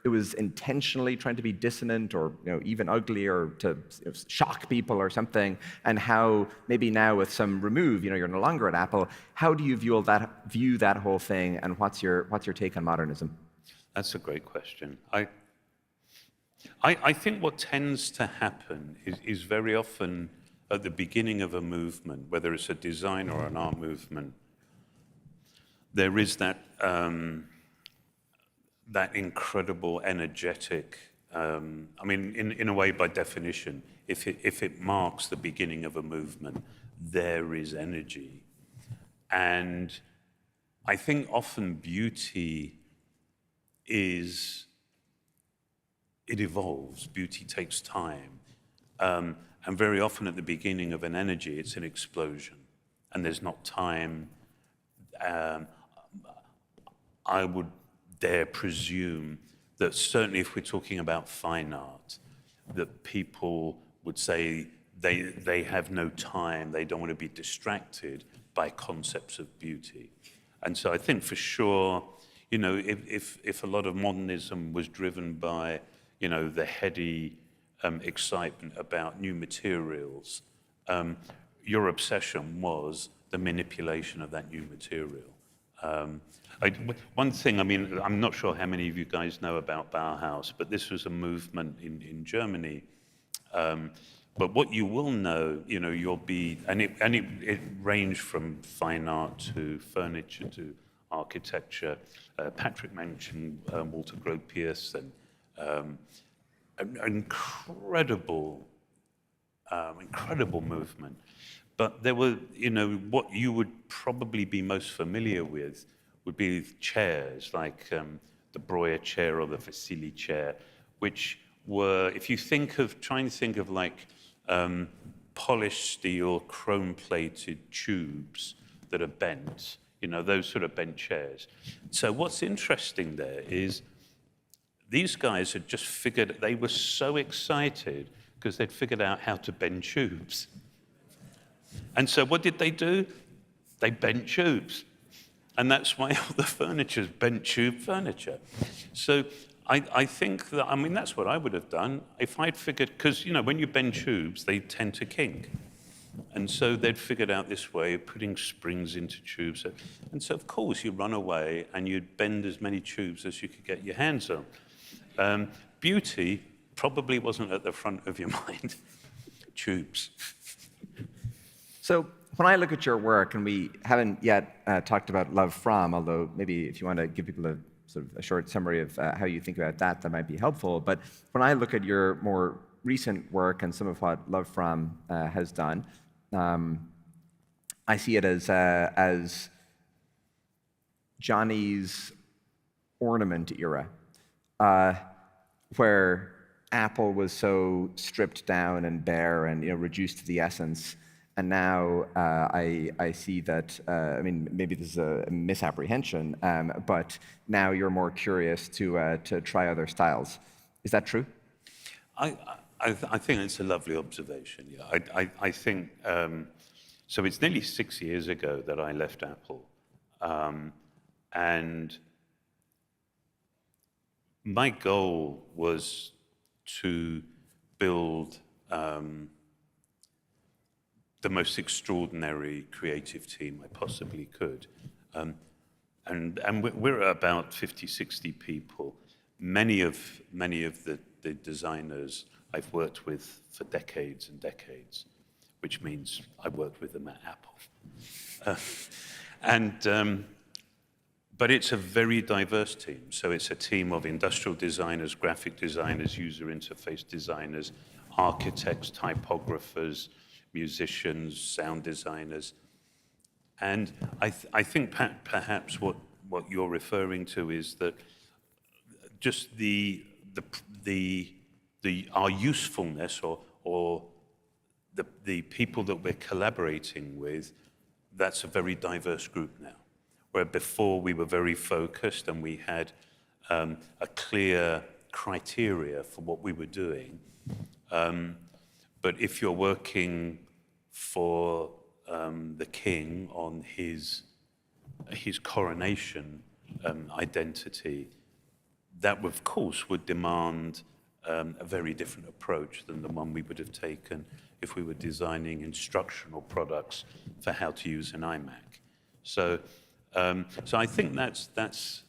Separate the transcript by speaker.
Speaker 1: it was intentionally trying to be dissonant or even ugly or to shock people or something, and how maybe now with some remove, you're no longer at Apple. How do you view that whole thing, and what's your take on modernism?
Speaker 2: That's a great question. I think what tends to happen is very often at the beginning of a movement, whether it's a design or an art movement, there is that incredible, energetic. In a way, by definition, if it marks the beginning of a movement, there is energy, and I think often beauty it evolves. Beauty takes time, and very often at the beginning of an energy, it's an explosion, and there's not time. I would dare presume that certainly if we're talking about fine art, that people would say they have no time, they don't want to be distracted by concepts of beauty. And so I think for sure, if a lot of modernism was driven by, the heady excitement about new materials, your obsession was the manipulation of that new material. One thing, I'm not sure how many of you guys know about Bauhaus, but this was a movement in Germany. But what you will know, you'll be, and it ranged from fine art to furniture to architecture. Patrick mentioned Walter Gropius, and an incredible movement. But there were, what you would probably be most familiar with would be chairs, like the Breuer chair or the Vasily chair, which were, if you try and think of like polished steel, chrome-plated tubes that are bent, those sort of bent chairs. So what's interesting there is these guys had just figured, they were so excited because they'd figured out how to bend tubes. And so what did they do? They bent tubes. And that's why all the furniture is bent tube furniture. So I think that, that's what I would have done if I'd figured, because, when you bend tubes, they tend to kink. And so they'd figured out this way of putting springs into tubes. And so, of course, you'd run away and you'd bend as many tubes as you could get your hands on. Beauty probably wasn't at the front of your mind. Tubes.
Speaker 1: So when I look at your work, and we haven't yet talked about Love From, although maybe if you want to give people a sort of a short summary of how you think about that might be helpful. But when I look at your more recent work and some of what Love From has done, I see it as Jony's ornament era, where Apple was so stripped down and bare and reduced to the essence. And now I see that, maybe this is a misapprehension, but now you're more curious to try other styles. Is that true?
Speaker 2: I think it's a lovely observation. Yeah, I think, so it's nearly 6 years ago that I left Apple. And my goal was to build the most extraordinary creative team I possibly could. And we're about 50, 60 people. Many of the designers I've worked with for decades and decades, which means I worked with them at Apple. But it's a very diverse team. So it's a team of industrial designers, graphic designers, user interface designers, architects, typographers, musicians, sound designers. And I think perhaps what you're referring to is that just our usefulness or the people that we're collaborating with, that's a very diverse group now. Where before we were very focused and we had a clear criteria for what we were doing. But if you're working for the king on his coronation identity, that, of course, would demand a very different approach than the one we would have taken if we were designing instructional products for how to use an iMac. So I think that's